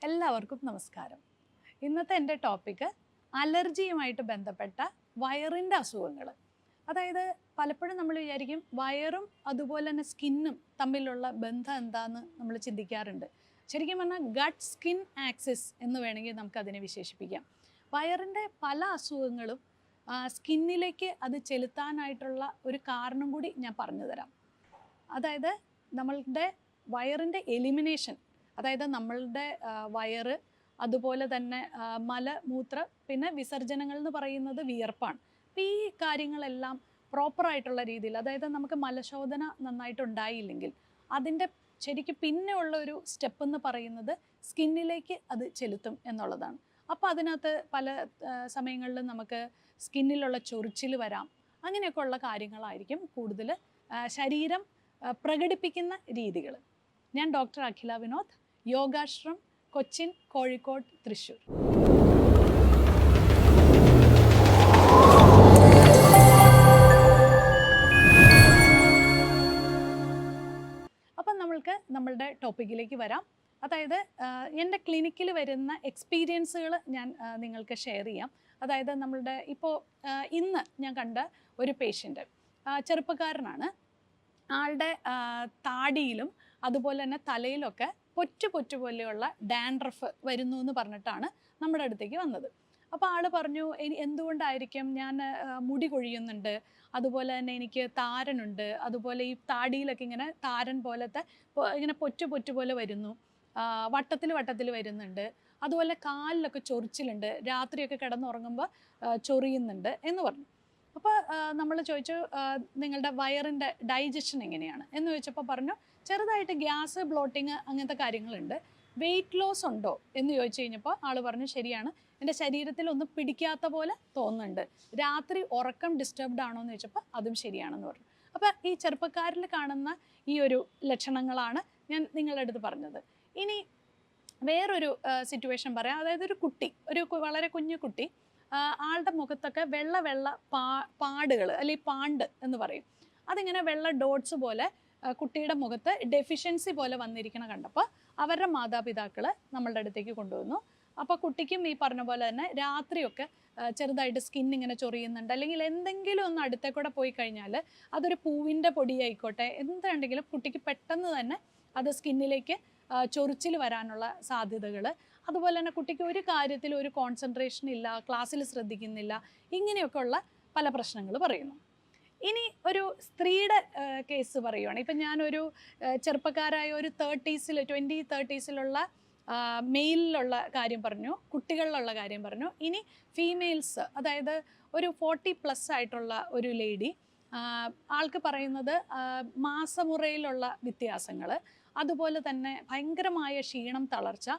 എല്ലാവർക്കും നമസ്കാരം. ഇന്നത്തെ എൻ്റെ ടോപ്പിക്ക് അലർജിയുമായിട്ട് ബന്ധപ്പെട്ട വയറിൻ്റെ അസുഖങ്ങൾ. അതായത് പലപ്പോഴും നമ്മൾ വിചാരിക്കും വയറും അതുപോലെ തന്നെ സ്കിന്നും തമ്മിലുള്ള ബന്ധം എന്താണെന്ന് നമ്മൾ ചിന്തിക്കാറുണ്ട്. ശരിക്കും പറഞ്ഞാൽ ഗട്ട് സ്കിൻ ആക്സിസ് എന്ന് വേണമെങ്കിൽ നമുക്കതിനെ വിശേഷിപ്പിക്കാം. വയറിൻ്റെ പല അസുഖങ്ങളും സ്കിന്നിലേക്ക് അത് ചെലുത്താനായിട്ടുള്ള ഒരു കാരണം കൂടി ഞാൻ പറഞ്ഞു തരാം. അതായത് നമ്മളുടെ വയറിൻ്റെ എലിമിനേഷൻ, അതായത് നമ്മളുടെ വയറ്, അതുപോലെ തന്നെ മലമൂത്ര, പിന്നെ വിസർജനങ്ങൾ എന്ന് പറയുന്നത് വിയർപ്പാണ്. അപ്പോൾ ഈ കാര്യങ്ങളെല്ലാം പ്രോപ്പറായിട്ടുള്ള രീതിയിൽ, അതായത് നമുക്ക് മലശോധന നന്നായിട്ടുണ്ടായില്ലെങ്കിൽ അതിൻ്റെ ശരിക്കും പിന്നെ ഉള്ള ഒരു സ്റ്റെപ്പ് എന്ന് പറയുന്നത് സ്കിന്നിലേക്ക് അത് ചെലുത്തും എന്നുള്ളതാണ്. അപ്പോൾ അതിനകത്ത് പല സമയങ്ങളിലും നമുക്ക് സ്കിന്നിലുള്ള ചൊറിച്ചിൽ വരാം. അങ്ങനെയൊക്കെ ഉള്ള കാര്യങ്ങളായിരിക്കും കൂടുതൽ ശരീരം പ്രകടിപ്പിക്കുന്ന രീതികൾ. ഞാൻ ഡോക്ടർ അഖില വിനോദ്, യോഗാശ്രം, കൊച്ചിൻ, കോഴിക്കോട്, തൃശ്ശൂർ. അപ്പം നമ്മൾക്ക് നമ്മളുടെ ടോപ്പിക്കിലേക്ക് വരാം. അതായത് എൻ്റെ ക്ലിനിക്കിൽ വരുന്ന എക്സ്പീരിയൻസുകൾ ഞാൻ നിങ്ങൾക്ക് ഷെയർ ചെയ്യാം. അതായത് നമ്മളുടെ ഇപ്പോൾ ഇന്ന് ഞാൻ കണ്ട ഒരു പേഷ്യൻ്റ് ചെറുപ്പക്കാരനാണ്. ആളുടെ താടിയിലും അതുപോലെ തന്നെ തലയിലൊക്കെ പൊറ്റു പോലെയുള്ള ഡാൻഡ്രഫ് വരുന്നു എന്ന് പറഞ്ഞിട്ടാണ് നമ്മുടെ അടുത്തേക്ക് വന്നത്. അപ്പോൾ ആൾ പറഞ്ഞു, എന്തുകൊണ്ടായിരിക്കും, ഞാൻ മുടി കൊഴിയുന്നുണ്ട്, അതുപോലെ തന്നെ എനിക്ക് താരനുണ്ട്, അതുപോലെ ഈ താടിയിലൊക്കെ ഇങ്ങനെ താരൻ പോലത്തെ ഇങ്ങനെ പൊറ്റു പോലെ വരുന്നു, വട്ടത്തിൽ വരുന്നുണ്ട്, അതുപോലെ കാലിലൊക്കെ ചൊറിച്ചിലുണ്ട്, രാത്രിയൊക്കെ കിടന്നുറങ്ങുമ്പോൾ ചൊറിയുന്നുണ്ട് എന്ന് പറഞ്ഞു. അപ്പോൾ നമ്മൾ ചോദിച്ചു, നിങ്ങളുടെ വയറിൻ്റെ ഡൈജഷൻ എങ്ങനെയാണ് എന്ന് ചോദിച്ചപ്പോൾ പറഞ്ഞു, ചെറുതായിട്ട് ഗ്യാസ്, ബ്ലോട്ടിങ് അങ്ങനത്തെ കാര്യങ്ങളുണ്ട്. വെയിറ്റ് ലോസ് ഉണ്ടോ എന്ന് ചോദിച്ചു കഴിഞ്ഞപ്പോൾ ആൾ പറഞ്ഞു, ശരിയാണ്, എൻ്റെ ശരീരത്തിൽ ഒന്നും പിടിക്കാത്ത പോലെ തോന്നുന്നുണ്ട്. രാത്രി ഉറക്കം ഡിസ്റ്റർബ്ഡ് ആണോ എന്ന് ചോദിച്ചപ്പോൾ അതും ശരിയാണെന്ന് പറഞ്ഞു. അപ്പോൾ ഈ ചെറുപ്പക്കാരിൽ കാണുന്ന ഈ ഒരു ലക്ഷണങ്ങളാണ് ഞാൻ നിങ്ങളുടെ അടുത്ത് പറഞ്ഞത്. ഇനി വേറൊരു സിറ്റുവേഷൻ പറയാം. അതായത് ഒരു കുട്ടി, വളരെ കുഞ്ഞു കുട്ടി, ആളുടെ മുഖത്തൊക്കെ വെള്ള പാടുകൾ, അല്ലെങ്കിൽ പാണ്ട് എന്ന് പറയും, അതിങ്ങനെ വെള്ള ഡോട്ട്സ് പോലെ കുട്ടിയുടെ മുഖത്ത് ഡെഫിഷ്യൻസി പോലെ വന്നിരിക്കണം കണ്ടപ്പോൾ അവരുടെ മാതാപിതാക്കൾ നമ്മളുടെ അടുത്തേക്ക് കൊണ്ടുവന്നു. അപ്പോൾ കുട്ടിക്കും ഈ പറഞ്ഞ പോലെ തന്നെ രാത്രിയൊക്കെ ചെറുതായിട്ട് സ്കിൻ ഇങ്ങനെ ചൊറിയുന്നുണ്ട്, അല്ലെങ്കിൽ എന്തെങ്കിലും ഒന്ന് അടുത്തേക്കൂടെ പോയി കഴിഞ്ഞാൽ അതൊരു പൂവിൻ്റെ പൊടിയായിക്കോട്ടെ എന്തുണ്ടെങ്കിലും കുട്ടിക്ക് പെട്ടെന്ന് തന്നെ അത് സ്കിന്നിലേക്ക് ചൊറിച്ചിൽ വരാനുള്ള സാധ്യതകൾ, അതുപോലെ തന്നെ കുട്ടിക്ക് ഒരു കാര്യത്തിൽ ഒരു കോൺസെൻട്രേഷൻ ഇല്ല, ക്ലാസ്സിൽ ശ്രദ്ധിക്കുന്നില്ല, ഇങ്ങനെയൊക്കെ ഉള്ള പല പ്രശ്നങ്ങൾ പറയുന്നു. ഇനി ഒരു സ്ത്രീയുടെ കേസ് പറയുവാണ്. ഇപ്പം ഞാനൊരു ചെറുപ്പക്കാരായ ഒരു 20-30s മെയിലിലുള്ള കാര്യം പറഞ്ഞു, കുട്ടികളിലുള്ള കാര്യം പറഞ്ഞു. ഇനി ഫീമെയിൽസ്, അതായത് ഒരു 40+ ആയിട്ടുള്ള ഒരു ലേഡി, ആൾക്ക് പറയുന്നത് മാസമുറയിലുള്ള വ്യത്യാസങ്ങൾ, അതുപോലെ തന്നെ ഭയങ്കരമായ ക്ഷീണം, തളർച്ച,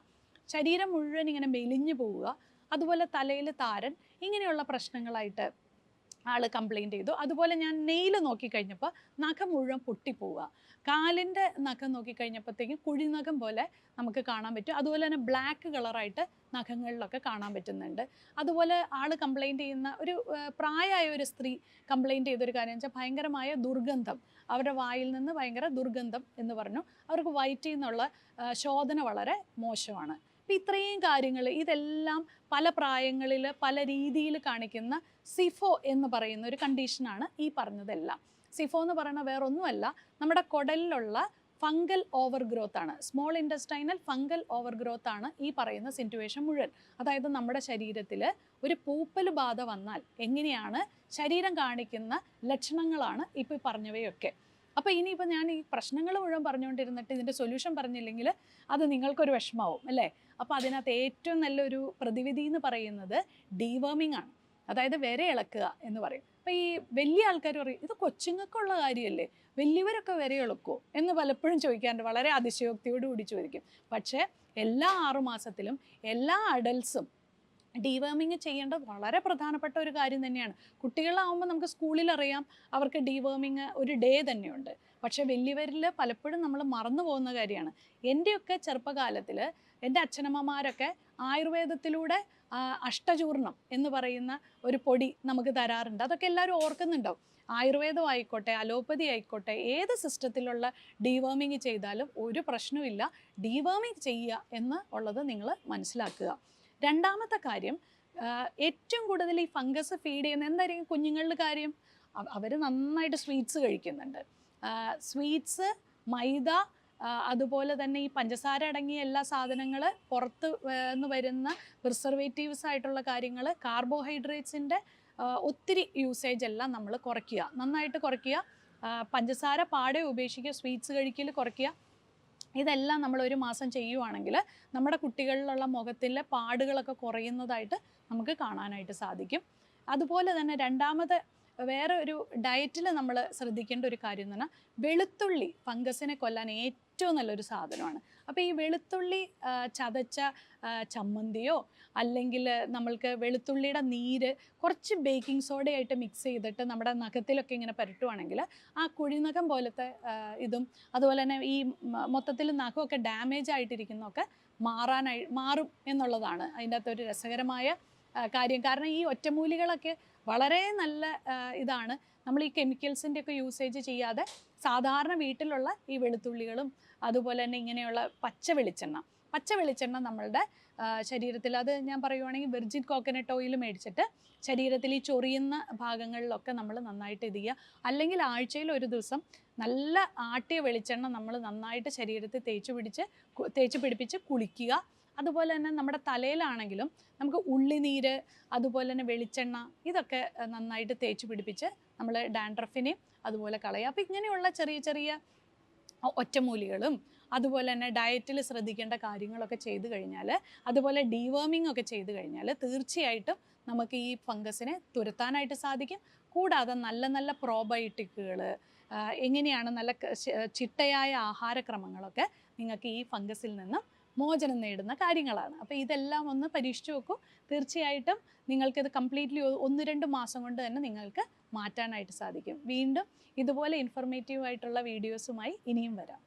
ശരീരം മുഴുവൻ ഇങ്ങനെ മെലിഞ്ഞു പോവുക, അതുപോലെ തലയിൽ താരൻ, ഇങ്ങനെയുള്ള പ്രശ്നങ്ങളായിട്ട് ആൾ കംപ്ലയിൻ്റ് ചെയ്തു. അതുപോലെ ഞാൻ നെയിൽ നോക്കിക്കഴിഞ്ഞപ്പോൾ നഖം മുഴുവൻ പൊട്ടിപ്പോവുക, കാലിൻ്റെ നഖം നോക്കിക്കഴിഞ്ഞപ്പോഴത്തേക്കും കുഴിനഖം പോലെ നമുക്ക് കാണാൻ പറ്റും, അതുപോലെ തന്നെ ബ്ലാക്ക് കളറായിട്ട് നഖങ്ങളിലൊക്കെ കാണാൻ പറ്റുന്നുണ്ട്. അതുപോലെ ആൾ കംപ്ലയിൻ്റ് ചെയ്യുന്ന ഒരു പ്രായമായ ഒരു സ്ത്രീ കംപ്ലയിൻ്റ് ചെയ്തൊരു കാര്യം വെച്ചാൽ ഭയങ്കരമായ ദുർഗന്ധം, അവരുടെ വായിൽ നിന്ന് ഭയങ്കര ദുർഗന്ധം എന്ന് പറഞ്ഞു. അവർക്ക് വയറ്റിൽ നിന്നുള്ള ശോധന വളരെ മോശമാണ്. അപ്പം ഇത്രയും കാര്യങ്ങൾ, ഇതെല്ലാം പല പ്രായങ്ങളിൽ പല രീതിയിൽ കാണിക്കുന്ന സിഫോ എന്ന് പറയുന്ന ഒരു കണ്ടീഷനാണ് ഈ പറഞ്ഞതെല്ലാം. സിഫോ എന്ന് പറയുന്ന വേറൊന്നുമല്ല, നമ്മുടെ കുടലിലുള്ള ഫംഗൽ ഓവർ ഗ്രോത്ത് ആണ്, small intestinal fungal over growth ആണ് ഈ പറയുന്ന സിറ്റുവേഷൻ മുഴുവൻ. അതായത് നമ്മുടെ ശരീരത്തിൽ ഒരു പൂപ്പൽ ബാധ വന്നാൽ എങ്ങനെയാണ് ശരീരം കാണിക്കുന്ന ലക്ഷണങ്ങളാണ് ഇപ്പോൾ പറഞ്ഞവയൊക്കെ. അപ്പോൾ ഇനിയിപ്പോൾ ഞാൻ ഈ പ്രശ്നങ്ങൾ മുഴുവൻ പറഞ്ഞുകൊണ്ടിരുന്നിട്ട് ഇതിൻ്റെ സൊല്യൂഷൻ പറഞ്ഞില്ലെങ്കിൽ അത് നിങ്ങൾക്കൊരു വിഷമാവും അല്ലേ. അപ്പോൾ അതിനകത്ത് ഏറ്റവും നല്ലൊരു പ്രതിവിധി എന്ന് പറയുന്നത് ഡീവേമിംഗ് ആണ്, അതായത് വിര ഇളക്കുക എന്ന് പറയും. അപ്പോൾ ഈ വലിയ ആൾക്കാർ പറയും, ഇത് കൊച്ചുങ്ങൾക്കുള്ള കാര്യമല്ലേ, വലിയവരൊക്കെ വിര ഇളക്കുമോ എന്ന് പലപ്പോഴും ചോദിക്കാറുണ്ട്, വളരെ അതിശയോക്തിയോടുകൂടി ചോദിക്കും. പക്ഷേ എല്ലാ 6 മാസത്തിലും എല്ലാ അഡൽട്സും ഡീവേമിങ് ചെയ്യേണ്ടത് വളരെ പ്രധാനപ്പെട്ട ഒരു കാര്യം തന്നെയാണ്. കുട്ടികളാവുമ്പോൾ നമുക്ക് സ്കൂളിൽ അറിയാം അവർക്ക് ഡീവേമിങ് ഒരു ഡേ തന്നെയുണ്ട്. പക്ഷേ വലിയവരിൽ പലപ്പോഴും നമ്മൾ മറന്നു പോകുന്ന കാര്യമാണ്. എൻ്റെയൊക്കെ ചെറുപ്പകാലത്തിൽ എൻ്റെ അച്ഛനമ്മമാരൊക്കെ ആയുർവേദത്തിലൂടെ അഷ്ടചൂർണം എന്ന് പറയുന്ന ഒരു പൊടി നമുക്ക് തരാറുണ്ട്. അതൊക്കെ എല്ലാവരും ഓർക്കുന്നുണ്ടാവും. ആയുർവേദം ആയിക്കോട്ടെ, അലോപ്പതി ആയിക്കോട്ടെ, ഏത് സിസ്റ്റത്തിലുള്ള ഡീവേമിങ് ചെയ്താലും ഒരു പ്രശ്നവുമില്ല. ഡീവേമിങ് ചെയ്യുക എന്ന് ഉള്ളത് നിങ്ങൾ മനസ്സിലാക്കുക. രണ്ടാമത്തെ കാര്യം, ഏറ്റവും കൂടുതൽ ഈ ഫംഗസ് ഫീഡ് ചെയ്യുന്ന എന്തായിരിക്കും കുഞ്ഞുങ്ങളുടെ കാര്യം? അവർ നന്നായിട്ട് സ്വീറ്റ്സ് കഴിക്കുന്നുണ്ട്. സ്വീറ്റ്സ്, മൈദ, അതുപോലെ തന്നെ ഈ പഞ്ചസാര അടങ്ങിയ എല്ലാ സാധനങ്ങൾ, പുറത്ത് നിന്ന് വരുന്ന പ്രിസർവേറ്റീവ്സ് ആയിട്ടുള്ള കാര്യങ്ങൾ, കാർബോഹൈഡ്രേറ്റ്സിൻ്റെ ഒത്തിരി യൂസേജ് എല്ലാം നമ്മൾ കുറയ്ക്കുക, നന്നായിട്ട് കുറയ്ക്കുക. പഞ്ചസാര പാടെ ഉപേക്ഷിക്കുക, സ്വീറ്റ്സ് കഴിക്കൽ കുറയ്ക്കുക. ഇതെല്ലാം നമ്മൾ ഒരു മാസം ചെയ്യുവാണെങ്കിൽ നമ്മുടെ കുട്ടികളിലുള്ള മുഖത്തിലെ പാടുകളൊക്കെ കുറയുന്നതായിട്ട് നമുക്ക് കാണാനായിട്ട് സാധിക്കും. അതുപോലെ തന്നെ രണ്ടാമത് വേറെ ഒരു ഡയറ്റിൽ നമ്മൾ ശ്രദ്ധിക്കേണ്ട ഒരു കാര്യം എന്ന് പറഞ്ഞാൽ, വെളുത്തുള്ളി ഫംഗസിനെ കൊല്ലാൻ ഏറ്റവും നല്ലൊരു സാധനമാണ്. അപ്പോൾ ഈ വെളുത്തുള്ളി ചതച്ച ചമ്മന്തിയോ അല്ലെങ്കിൽ നമ്മൾക്ക് വെളുത്തുള്ളിയുടെ നീര് കുറച്ച് ബേക്കിംഗ് സോഡയായിട്ട് മിക്സ് ചെയ്തിട്ട് നമ്മുടെ നഖത്തിലൊക്കെ ഇങ്ങനെ പുരട്ടുവാണെങ്കിൽ ആ കുഴിനഖം പോലത്തെ ഇതും അതുപോലെ തന്നെ ഈ മൊത്തത്തിൽ നഖമൊക്കെ ഡാമേജ് ആയിട്ടിരിക്കുന്നതൊക്കെ മാറും എന്നുള്ളതാണ് അതിൻ്റെ അകത്തൊരു രസകരമായ കാര്യം. കാരണം ഈ ഒറ്റമൂലികളൊക്കെ വളരെ നല്ല ഇതാണ്. നമ്മൾ ഈ കെമിക്കൽസിൻ്റെ ഒക്കെ യൂസേജ് ചെയ്യാതെ സാധാരണ വീട്ടിലുള്ള ഈ വെളുത്തുള്ളികളും അതുപോലെ തന്നെ ഇങ്ങനെയുള്ള പച്ച വെളിച്ചെണ്ണ നമ്മളുടെ ശരീരത്തിൽ, അത് ഞാൻ പറയുവാണെങ്കിൽ വെർജിൻ കോക്കനട്ട് ഓയിൽ മേടിച്ചിട്ട് ശരീരത്തിൽ ഈ ചൊറിയുന്ന ഭാഗങ്ങളിലൊക്കെ നമ്മൾ നന്നായിട്ട് ഇത് ചെയ്യുക. അല്ലെങ്കിൽ ആഴ്ചയിൽ ഒരു ദിവസം നല്ല ആട്ടിയ വെളിച്ചെണ്ണ നമ്മൾ നന്നായിട്ട് ശരീരത്തിൽ തേച്ച് പിടിപ്പിച്ച് കുളിക്കുക. അതുപോലെ തന്നെ നമ്മുടെ തലയിലാണെങ്കിലും നമുക്ക് ഉള്ളിനീര്, അതുപോലെ തന്നെ വെളിച്ചെണ്ണ, ഇതൊക്കെ നന്നായിട്ട് തേച്ച് പിടിപ്പിച്ച് നമ്മൾ ഡാൻഡ്രഫിനെയും അതുപോലെ കളയുക. അപ്പോൾ ഇങ്ങനെയുള്ള ചെറിയ ചെറിയ ഒറ്റമൂലികളും അതുപോലെ തന്നെ ഡയറ്റിൽ ശ്രദ്ധിക്കേണ്ട കാര്യങ്ങളൊക്കെ ചെയ്തു കഴിഞ്ഞാൽ, അതുപോലെ ഡീവേമിംഗ് ഒക്കെ ചെയ്തു കഴിഞ്ഞാൽ തീർച്ചയായിട്ടും നമുക്ക് ഈ ഫംഗസിനെ തുരത്താനായിട്ട് സാധിക്കും. കൂടാതെ നല്ല നല്ല പ്രോബയോട്ടിക്കുകൾ, എങ്ങനെയാണ് നല്ല ചിട്ടയായ ആഹാരക്രമങ്ങളൊക്കെ നിങ്ങൾക്ക് ഈ ഫംഗസിൽ നിന്നും മോചനം നേടുന്ന കാര്യങ്ങളാണ്. അപ്പോൾ ഇതെല്ലാം ഒന്ന് പരീക്ഷിച്ച് നോക്കൂ. തീർച്ചയായിട്ടും നിങ്ങൾക്കിത് കംപ്ലീറ്റ്ലി 1-2 മാസം കൊണ്ട് തന്നെ നിങ്ങൾക്ക് മാറ്റാനായിട്ട് സാധിക്കും. വീണ്ടും ഇതുപോലെ ഇൻഫോർമേറ്റീവ് ആയിട്ടുള്ള വീഡിയോസുമായി ഇനിയും വരാം.